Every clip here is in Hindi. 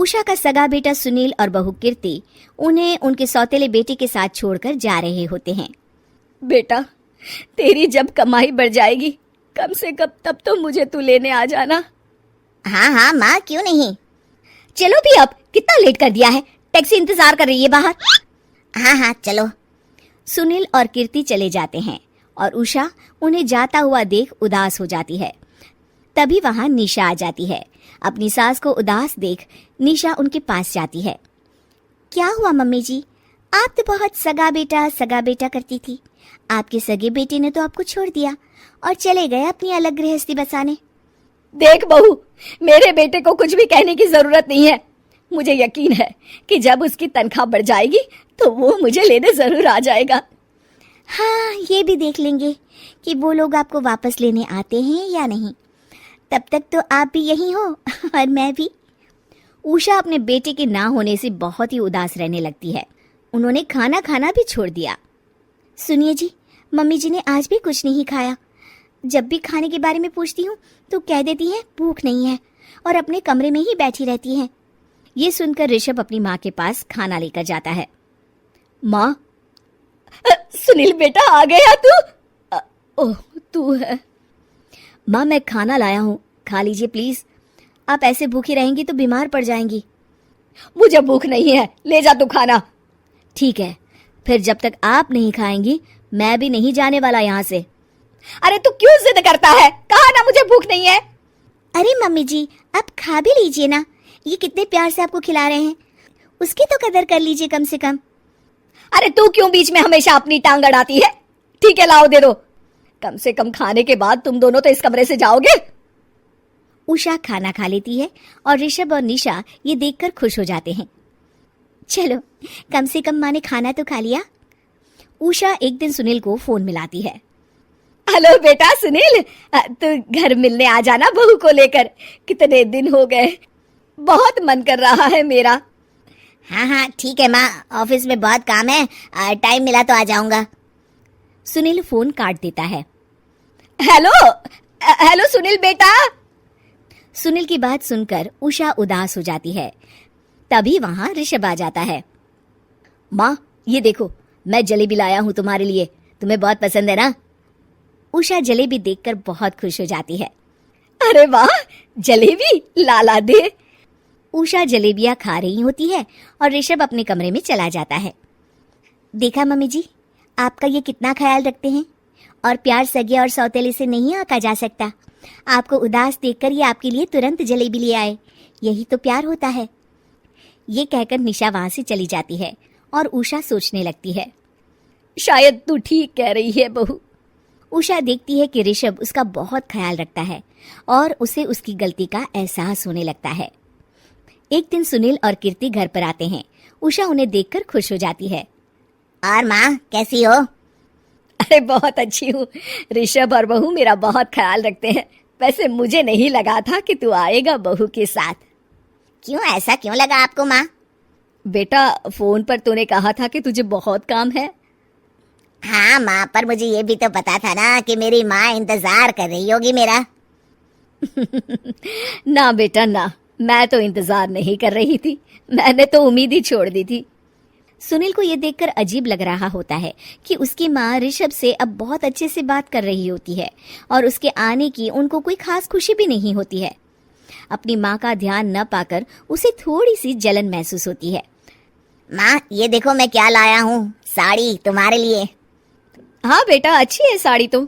उषा का सगा बेटा सुनील और बहू कीर्ति उन्हें उनके सौतेले बेटे के साथ छोड़कर जा रहे होते हैं। बेटा, तेरी जब कमाई बढ़ जाएगी कम से कम तब तो मुझे तू लेने आ जाना। हाँ हाँ माँ, क्यों नहीं। चलो भी, अब कितना लेट कर दिया है, टैक्सी इंतजार कर रही है बाहर। हाँ हाँ चलो। सुनील और कीर्ति चले जाते हैं और उषा उन्हें जाता हुआ देख उदास हो जाती है। तभी वहां निशा आ जाती है। अपनी सास को उदास देख निशा उनके पास जाती है। क्या हुआ मम्मी जी, आप तो बहुत सगा बेटा करती थी। आपके सगे बेटे ने तो आपको छोड़ दिया और चले गए अपनी अलग गृहस्थी बसाने। देख बहू, मेरे बेटे को कुछ भी कहने की जरूरत नहीं है। मुझे यकीन है कि जब उसकी तनख्वाह बढ़ जाएगी तो वो मुझे लेने जरूर आ जाएगा। हाँ, ये भी देख लेंगे कि वो लोग आपको वापस लेने आते हैं या नहीं। तब तक तो आप भी यही हो और मैं भी। उषा अपने बेटे के ना होने से बहुत ही उदास रहने लगती है। उन्होंने खाना खाना भी छोड़ दिया। सुनिए जी, मम्मी जी ने आज भी कुछ नहीं खाया। जब भी खाने के बारे में पूछती हूँ तो कह देती है भूख नहीं है और अपने कमरे में ही बैठी रहती है। ये सुनकर ऋषभ अपनी माँ के पास खाना लेकर जाता है। माँ, सुनील बेटा आ गया तू? ओह, तू है। माँ, मैं खाना लाया हूँ, खा लीजिए प्लीज। आप ऐसे भूखी रहेंगी तो बीमार पड़ जाएंगी। मुझे भूख नहीं है, ले जा तू खाना। ठीक है, फिर जब तक आप नहीं खाएंगी मैं भी नहीं जाने वाला यहाँ से। अरे तू क्यों जिद करता है? कहा ना मुझे भूख नहीं है। अरे मम्मी जी, आप खा भी लीजिए ना, ये कितने प्यार से आपको खिला रहे हैं, उसकी तो कदर कर लीजिए कम से कम। अरे तू क्यों बीच में हमेशा अपनी टांग अड़ाती है? ठीक है, लाओ दे दो। कम से कम खाने के बाद तुम दोनों तो इस कमरे से जाओगे। उषा खाना खा लेती है और ऋषभ और निशा ये देखकर खुश हो जाते हैं। चलो, कम से कम माँ ने खाना तो खा लिया। उषा एक दिन सुनील को फोन मिलाती है। हेलो बेटा सुनील, तू घर मिलने आ जाना बहू को लेकर। कितने दिन हो गए, बहुत मन कर रहा है मेरा। हाँ हाँ ठीक है माँ, ऑफिस में बहुत काम है, टाइम मिला तो आ जाऊंगा। सुनील फोन काट देता है। हेलो सुनील बेटा। सुनील की बात सुनकर उषा उदास हो जाती है। तभी वहां ऋषभ आ जाता है। माँ, ये देखो, मैं जलेबी लाया हूँ तुम्हारे लिए, तुम्हें बहुत पसंद है ना? उषा जलेबी देखकर बहुत खुश हो जाती है। अरे वाह, जलेबी लाला दे। उषा जलेबियां खा रही होती है और ऋषभ अपने कमरे में चला जाता है। देखा मम्मी जी, आपका ये कितना ख्याल रखते हैं, और प्यार सगे और सौतेले से नहीं आका जा सकता। आपको उदास देखकर ये आपके लिए तुरंत जलेबी ले आए, यही तो प्यार होता है। ये कहकर निशा वहां से चली जाती है और उषा सोचने लगती है, शायद तू ठीक कह रही है बहू। उषा देखती है कि ऋषभ उसका बहुत ख्याल रखता है और उसे उसकी गलती का एहसास होने लगता है। एक दिन सुनील और कीर्ति घर पर आते हैं। उषा उन्हें देखकर खुश हो जाती है। और माँ, कैसी हो? अरे बहुत अच्छी हूँ। ऋषभ और बहू मेरा बहुत ख्याल रखते हैं। वैसे मुझे नहीं लगा था कि तू आएगा बहू के साथ। क्यों, ऐसा क्यों लगा आपको माँ? बेटा, फोन पर तूने कहा था कि तुझे बहुत काम है। हाँ माँ, पर मुझे ये भी तो पता था ना कि मेरी माँ इंतजार कर रही होगी मेरा। ना बेटा ना, मैं तो इंतजार नहीं कर रही थी, मैंने तो उम्मीद ही छोड़ दी थी। सुनील को यह देखकर अजीब लग रहा होता है कि उसकी माँ ऋषभ से अब बहुत अच्छे से बात कर रही होती है और उसके आने की उनको कोई खास खुशी भी नहीं होती है। अपनी माँ का ध्यान न पाकर उसे थोड़ी सी जलन महसूस होती है। माँ, ये देखो मैं क्या लाया हूँ, साड़ी तुम्हारे लिए। हाँ बेटा, अच्छी है साड़ी तो।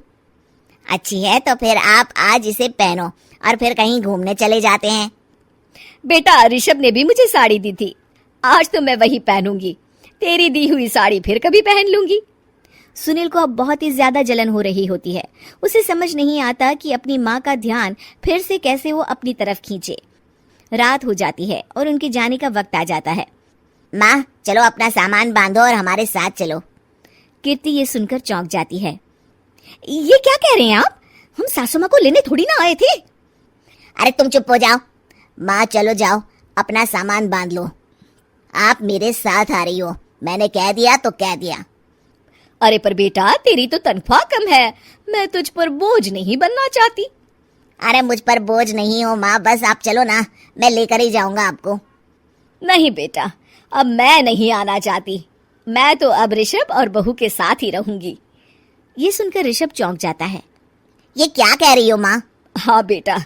अच्छी है तो फिर आप आज इसे पहनो और फिर कहीं घूमने चले जाते हैं। बेटा, ऋषभ ने भी मुझे साड़ी दी थी, आज तो मैं वही पहनूंगी। तेरी दी हुई साड़ी फिर कभी पहन लूंगी। सुनील को अब बहुत ही ज्यादा जलन हो रही होती है। उसे समझ नहीं आता कि अपनी माँ का ध्यान फिर से कैसे वो अपनी तरफ खींचे। रात हो जाती है और उनके जाने का वक्त आ जाता है। माँ, चलो अपना सामान बांधो और हमारे साथ चलो। कीर्ति ये सुनकर चौंक जाती है। ये क्या कह रहे हैं आप? हम सासू माँ को लेने थोड़ी ना आए थे। अरे तुम चुप हो जाओ। माँ, चलो जाओ, अपना सामान बांध लो। आप मेरे साथ आ रही हो, मैंने कह दिया तो कह दिया। अरे पर बेटा, तेरी तो तनख्वाह कम है, मैं तुझ पर बोझ नहीं बनना चाहती। अरे मुझ पर बोझ नहीं हो माँ, बस आप चलो ना, मैं लेकर ही जाऊंगा आपको। नहीं बेटा, अब मैं नहीं आना चाहती। मैं तो अब ऋषभ और बहू के साथ ही रहूंगी। ये सुनकर ऋषभ चौंक जाता है। ये क्या कह रही हो माँ? हाँ बेटा,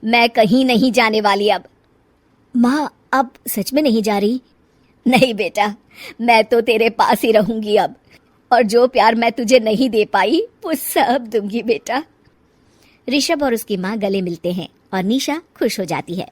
मैं कहीं नहीं जाने वाली अब। माँ, अब सच में नहीं जा रही? नहीं बेटा, मैं तो तेरे पास ही रहूंगी अब, और जो प्यार मैं तुझे नहीं दे पाई वो सब दूंगी बेटा। ऋषभ और उसकी माँ गले मिलते हैं और निशा खुश हो जाती है।